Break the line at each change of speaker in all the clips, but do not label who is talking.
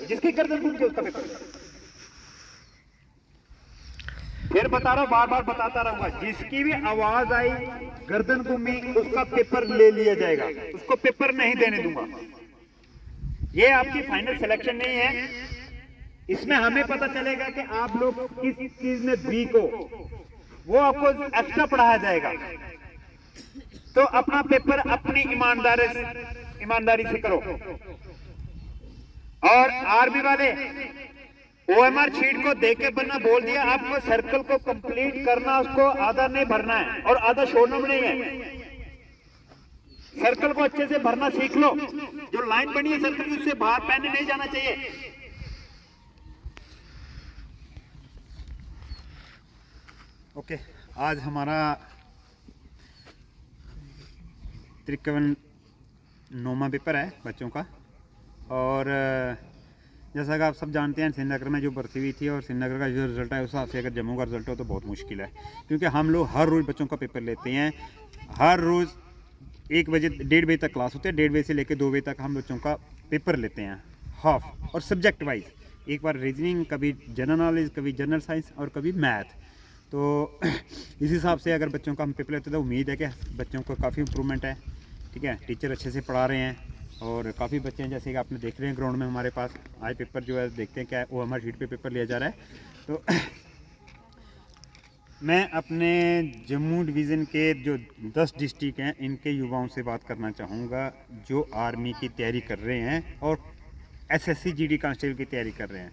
जिसकी गर्दन घूमती है उसका पेपर ले। फिर बता रहा हूं, बार बार बताता रहूंगा, जिसकी भी आवाज आई गर्दन घूमी उसका पेपर ले लिया जाएगा, उसको पेपर नहीं देने दूंगा। ये आपकी फाइनल सिलेक्शन नहीं है, इसमें हमें पता चलेगा कि आप लोग किस चीज में वीक हो, वो आपको एक्स्ट्रा पढ़ाया जाएगा। तो अपना पेपर अपनी ईमानदारी से करो। और आर्मी वाले ओएमआर शीट को देख के बनना बोल दिया, आपको सर्कल को कंप्लीट करना, उसको आधा नहीं भरना है और आधा छोड़ना भी नहीं है। सर्कल को अच्छे से भरना सीख लो, जो लाइन बनी है सर्कल की उससे बाहर पहने नहीं जाना चाहिए। ओके, आज हमारा तकरीबन 9वां पेपर है बच्चों का। और जैसा कि आप सब जानते हैं श्रीनगर में जो भर्ती हुई थी और श्रीनगर का जो रिज़ल्ट है उस हिसाब से अगर जम्मू का रिज़ल्ट हो तो बहुत मुश्किल है, क्योंकि हम लोग हर रोज़ बच्चों का पेपर लेते हैं। हर रोज़ 1 बजे 1:30 बजे तक क्लास होती है, 1:30 बजे से लेकर 2 बजे तक हम बच्चों का पेपर लेते हैं हाफ, और सब्जेक्ट वाइज, एक बार रीजनिंग, कभी जनरल नॉलेज, कभी जनरल साइंस और कभी मैथ। तो इस हिसाब से अगर बच्चों का हम पेपर लेते हैं तो उम्मीद है कि बच्चों को काफ़ी इम्प्रूवमेंट है। ठीक है, टीचर अच्छे से पढ़ा रहे हैं और काफ़ी बच्चे हैं, जैसे कि आपने देख रहे हैं ग्राउंड में हमारे पास आज पेपर जो है देखते हैं क्या वो हमारे शीट पे पेपर लिया जा रहा है। तो मैं अपने जम्मू डिवीज़न के जो 10 डिस्ट्रिक्ट हैं इनके युवाओं से बात करना चाहूँगा जो आर्मी की तैयारी कर रहे हैं और एसएससी जीडी कांस्टेबल की तैयारी कर रहे हैं।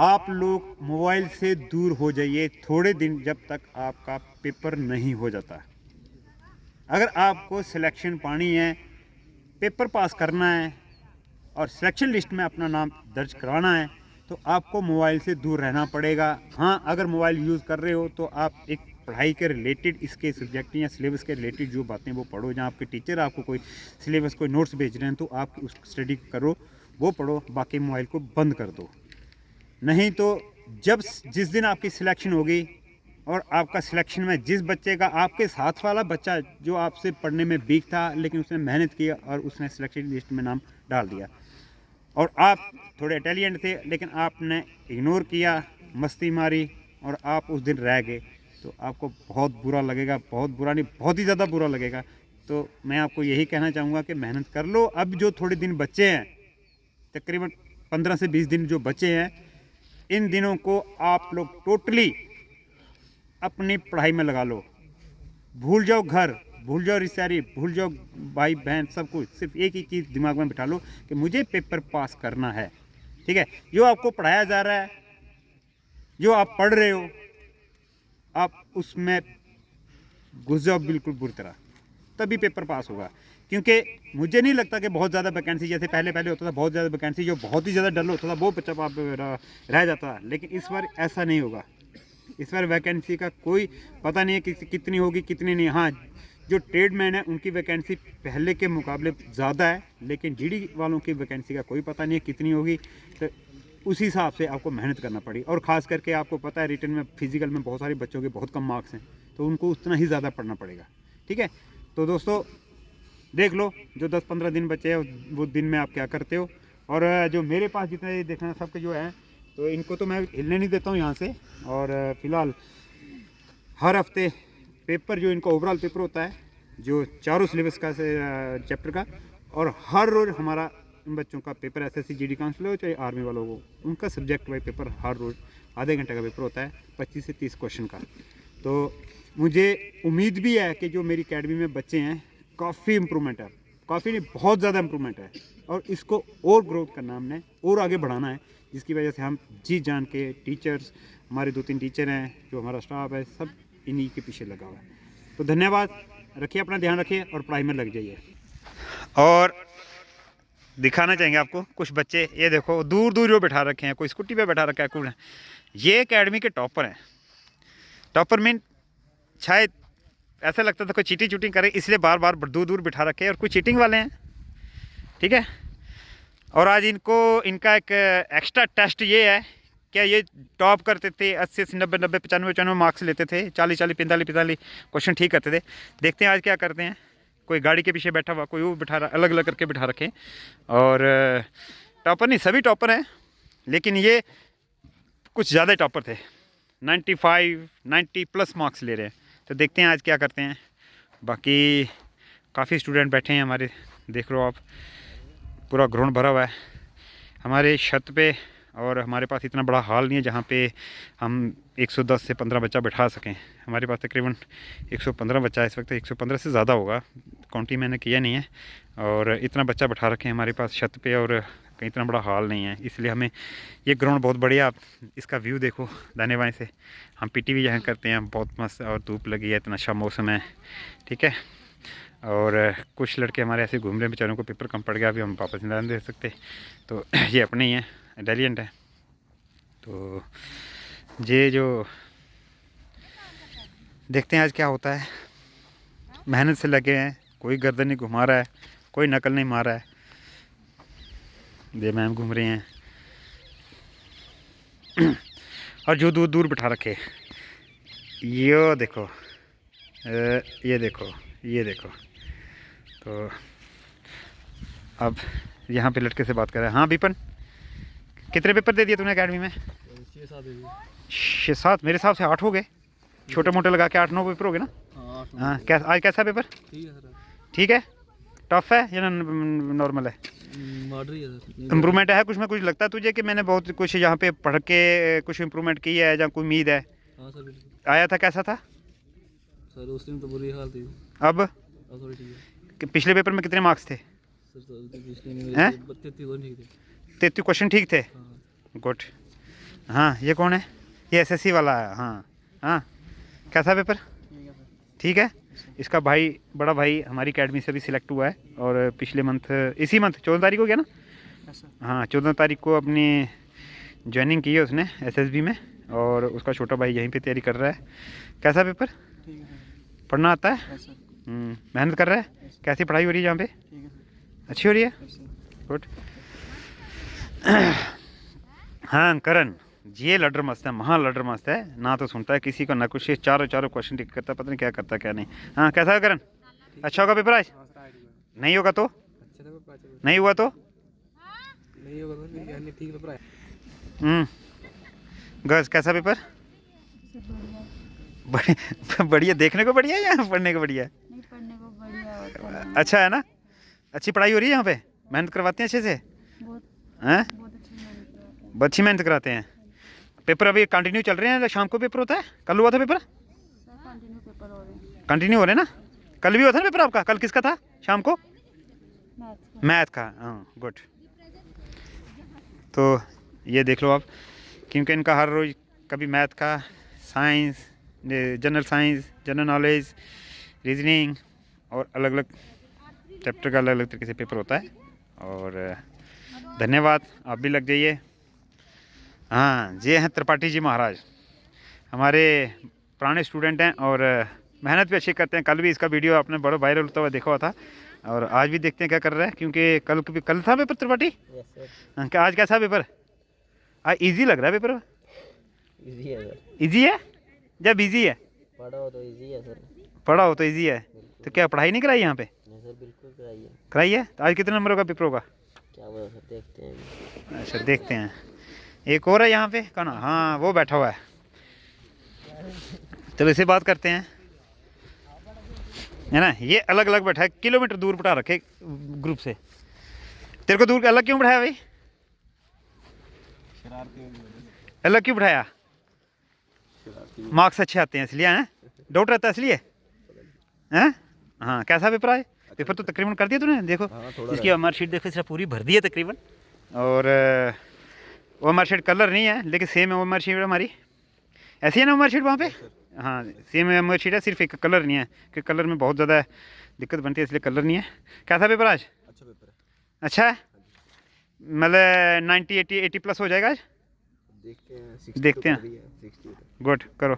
आप लोग मोबाइल से दूर हो जाइए थोड़े दिन, जब तक आपका पेपर नहीं हो जाता। अगर आपको सिलेक्शन पानी है, पेपर पास करना है और सिलेक्शन लिस्ट में अपना नाम दर्ज कराना है तो आपको मोबाइल से दूर रहना पड़ेगा। हाँ, अगर मोबाइल यूज़ कर रहे हो तो आप एक पढ़ाई के रिलेटेड इसके सब्जेक्ट या सिलेबस के रिलेटेड जो बातें वो पढ़ो। जहाँ आपके टीचर आपको कोई सिलेबस, कोई नोट्स भेज रहे हैं तो आप उस स्टडी करो, वो पढ़ो, बाकी मोबाइल को बंद कर दो। नहीं तो जिस दिन आपकी सिलेक्शन होगी और आपका सिलेक्शन में जिस बच्चे का, आपके साथ वाला बच्चा जो आपसे पढ़ने में वीक था लेकिन उसने मेहनत की और उसने सिलेक्शन लिस्ट में नाम डाल दिया, और आप थोड़े इंटेलिजेंट थे लेकिन आपने इग्नोर किया, मस्ती मारी और आप उस दिन रह गए, तो आपको बहुत बुरा लगेगा। बहुत बुरा नहीं, बहुत ही ज़्यादा बुरा लगेगा। तो मैं आपको यही कहना चाहूँगा कि मेहनत कर लो। अब जो थोड़े दिन बचे हैं, तकरीबन 15 से 20 दिन जो बचे हैं, इन दिनों को आप लोग टोटली अपनी पढ़ाई में लगा लो। भूल जाओ घर, भूल जाओ रिश्तेदारी, भूल जाओ भाई बहन, सब कुछ। सिर्फ एक ही चीज़ दिमाग में बिठा लो कि मुझे पेपर पास करना है। ठीक है, जो आपको पढ़ाया जा रहा है, जो आप पढ़ रहे हो, आप उसमें घुस जाओ बिल्कुल पूरी तरह, तभी पेपर पास होगा। क्योंकि मुझे नहीं लगता कि बहुत ज़्यादा वैकेंसी, जैसे पहले होता था बहुत ज़्यादा वैकेंसी, जो बहुत ही ज़्यादा डल होता था वो बच्चा रह जाता, लेकिन इस बार ऐसा नहीं होगा। इस बार वैकेंसी का कोई पता नहीं है कि कितनी होगी कितनी नहीं। हाँ, जो ट्रेडमैन है उनकी वैकेंसी पहले के मुकाबले ज़्यादा है, लेकिन जीडी वालों की वैकेंसी का कोई पता नहीं है कितनी होगी। तो उसी हिसाब से आपको मेहनत करना पड़ी। और ख़ास करके आपको पता है रिटर्न में, फिजिकल में बहुत सारे बच्चों के बहुत कम मार्क्स हैं, तो उनको उतना ही ज़्यादा पढ़ना पड़ेगा। ठीक है, तो दोस्तों देख लो जो 10-15 दिन बचे हैं वो दिन में आप क्या करते हो। और जो मेरे पास जितने देखना सबके जो है, तो इनको तो मैं हिलने नहीं देता हूँ यहाँ से। और फ़िलहाल हर हफ्ते पेपर जो इनका ओवरऑल पेपर होता है, जो चारों सिलेबस का चैप्टर का, और हर रोज़ हमारा इन बच्चों का पेपर एसएससी जीडी काउंसिल हो चाहे आर्मी वालों को, उनका सब्जेक्ट वाइज पेपर हर रोज़ आधे घंटे का पेपर होता है, 25 से 30 क्वेश्चन का। तो मुझे उम्मीद भी है कि जो मेरी अकेडमी में बच्चे हैं काफ़ी इम्प्रूवमेंट है, काफ़ी नहीं बहुत ज़्यादा इम्प्रूवमेंट है, और इसको और ग्रोथ करना हमने और आगे बढ़ाना है, जिसकी वजह से हम जी जान के टीचर्स, हमारे 2-3 टीचर हैं, जो हमारा स्टाफ है, सब इन्हीं के पीछे लगा हुआ है। तो धन्यवाद, रखिए अपना ध्यान रखिए और पढ़ाई में लग जाइए। और दिखाना चाहेंगे आपको कुछ बच्चे, ये देखो दूर दूर जो बैठा रखे हैं, कोई स्कूटी पे बैठा रखा है, कौन है ये एकेडमी के टॉपर हैं। टॉपर मीन शायद ऐसा लगता था कोई चीटिंग करे, इसलिए बार बार दूर दूर बिठा रखे हैं, और कुछ चीटिंग वाले हैं। ठीक है, और आज इनका एक एक्स्ट्रा टेस्ट ये है, क्या ये टॉप करते थे, 80 90 90 95 मार्क्स लेते थे, 40 40 45 क्वेश्चन ठीक करते थे। देखते हैं आज क्या करते हैं। कोई गाड़ी के पीछे बैठा हुआ, कोई वो बिठा रहा, अलग अलग करके बिठा रखे। और टॉपर नहीं, सभी टॉपर हैं, लेकिन ये कुछ ज़्यादा टॉपर थे, 95 90 प्लस मार्क्स ले रहे हैं। तो देखते हैं आज क्या करते हैं। बाकी काफ़ी स्टूडेंट बैठे हैं हमारे, देख लो आप, पूरा ग्राउंड भरा हुआ है हमारे छत पे। और हमारे पास इतना बड़ा हॉल नहीं है जहाँ पे हम 110 से 15 बच्चा बैठा सकें। हमारे पास तकरीबन 115 बच्चा है इस वक्त, 115 से ज़्यादा होगा, काउंटिंग मैंने किया नहीं है। और इतना बच्चा बैठा रखे हैं हमारे पास छत पे, और कहीं इतना बड़ा हॉल नहीं है, इसलिए हमें ये ग्राउंड बहुत बढ़िया। आप इसका व्यू देखो दाने बाएँ से। हम पीटी भी यहाँ करते हैं, बहुत मस्त, और धूप लगी है, इतना अच्छा मौसम है, ठीक है। और कुछ लड़के हमारे ऐसे घूम रहे हैं, बेचारों को पेपर कम पड़ गया, अभी हम वापस नहीं दे सकते, तो ये अपने ही हैं, डेलियंट है। तो ये जो देखते हैं आज क्या होता है। मेहनत से लगे हैं, कोई गर्दन नहीं घुमा रहा है, कोई नकल नहीं मार रहा है। ये मैम घूम रहे हैं और जो दूर दूर बिठा रखे, ये देखो, ये देखो, ये देखो। तो अब यहाँ पे लड़के से बात कर रहे हैं। हाँ विपिन, कितने पेपर दे दिए तूने अकेडमी में? 6-7, मेरे हिसाब से 8 हो गए, छोटे मोटे लगा के 8-9 पेपर हो गए ना। हाँ, कैसा आज कैसा पेपर? ठीक है, टफ है या नॉर्मल है? इम्प्रूवमेंट है कुछ में? कुछ लगता है तुझे कि मैंने बहुत कुछ यहाँ पे पढ़ के कुछ इम्प्रूवमेंट की है, या कोई उम्मीद है?
हाँ सर,
आया था, कैसा था
सर? उस दिन तो बुरी हाल थी।
अब
थोड़ी ठीक है।
पिछले पेपर में कितने मार्क्स थे?
सर पिछले में
33 क्वेश्चन ठीक थे। गुड। हाँ, ये कौन है? ये एसएससी वाला है। हाँ हाँ, कैसा पेपर? ठीक है। इसका भाई, बड़ा भाई हमारी अकेडमी से भी सिलेक्ट हुआ है, और पिछले मंथ, इसी मंथ 14 तारीख को गया ना? हाँ, 14 तारीख को अपनी ज्वाइनिंग की है उसने एसएसबी में, और उसका छोटा भाई यहीं पे तैयारी कर रहा है। कैसा पेपर? पढ़ना आता है? मेहनत कर रहा है? कैसी पढ़ाई हो रही है यहाँ पे? अच्छी हो रही है? गुड। हाँ करण, ये लडर मस्त है, महा लडर मस्त है ना, तो सुनता है किसी का ना कुछ, चारों क्वेश्चन टिक करता है, पता नहीं क्या करता क्या नहीं। हाँ, कैसा है करण? अच्छा होगा पेपर आज? नहीं होगा तो? नहीं हुआ तो? गज, कैसा पेपर? बढ़िया। देखने को बढ़िया या पढ़ने को बढ़िया? अच्छा है ना? अच्छी पढ़ाई हो रही है यहाँ पे? मेहनत करवाते हैं अच्छे से? हैं? बहुत अच्छी मेहनत कराते हैं। पेपर अभी कंटिन्यू चल रहे हैं? शाम को पेपर होता है? कल हुआ था पेपर? कंटिन्यू हो रहे हैं ना? कल भी हुआ था ना पेपर आपका? कल किसका था शाम को? मैथ का। हाँ गुड। तो ये देख लो आप, क्योंकि इनका हर रोज़ कभी मैथ का, science, general science, general knowledge, reasoning, और अलग अलग चैप्टर का अलग अलग तरीके से पेपर होता है। और धन्यवाद, आप भी लग जाइए। हाँ, ये हैं त्रिपाठी जी महाराज, हमारे पुराने स्टूडेंट हैं, और मेहनत भी अच्छी करते हैं। कल भी इसका वीडियो आपने बड़ा वायरल होता हुआ देखा हुआ था, और आज भी देखते हैं क्या कर रहा है, क्योंकि कल था पेपर त्रिपाठी। क्या आज कैसा पेपर? आज इजी लग रहा है पेपर?
इजी है सर।
इजी है या बिजी है?
पढ़ा हो तो इजी है सर।
पढ़ा हो तो इजी है। तो क्या पढ़ाई नहीं कराई यहाँ पे?
नहीं सर, बिल्कुल कराइए।
कराई है। तो आज कितने नंबर का पेपर होगा?
क्या बोला सर, देखते हैं।
अच्छा, देखते हैं। एक और है यहाँ पे, कौन? हाँ, वो बैठा हुआ है। चलो इसे बात करते हैं, है ना? ये अलग अलग बैठा है, किलोमीटर दूर बैठा रखे ग्रुप से। तेरे को दूर अलग क्यों बैठाया भाई? अलग क्यों बैठाया? मार्क्स अच्छे आते हैं इसलिए, हैं? डाउट रहता है इसलिए, हैं? हाँ, कैसा पेपर आए? पेपर तो तकरीबन कर दिया तूने, देखो। इसकी हमारी शीट देखो, इसने पूरी भर दी है तकरीबन। और वो हमारी शीट कलर नहीं है, लेकिन सेम है वो हमारी शीट हमारी। ऐसी है ना हमारी शीट वहाँ पे? हाँ, सेम है हमारी शीट है, सिर्फ एक कलर नहीं है, कि कलर में बहुत ज़्यादा दिक्कत बनती है, इसलिए कलर नहीं है। कैसा पेपर आज?
अच्छा पेपर है।
अच्छा है, मतलब 90 80 80 प्लस हो जाएगा आज?
देखते हैं।
देखते हैं। गुड, करो।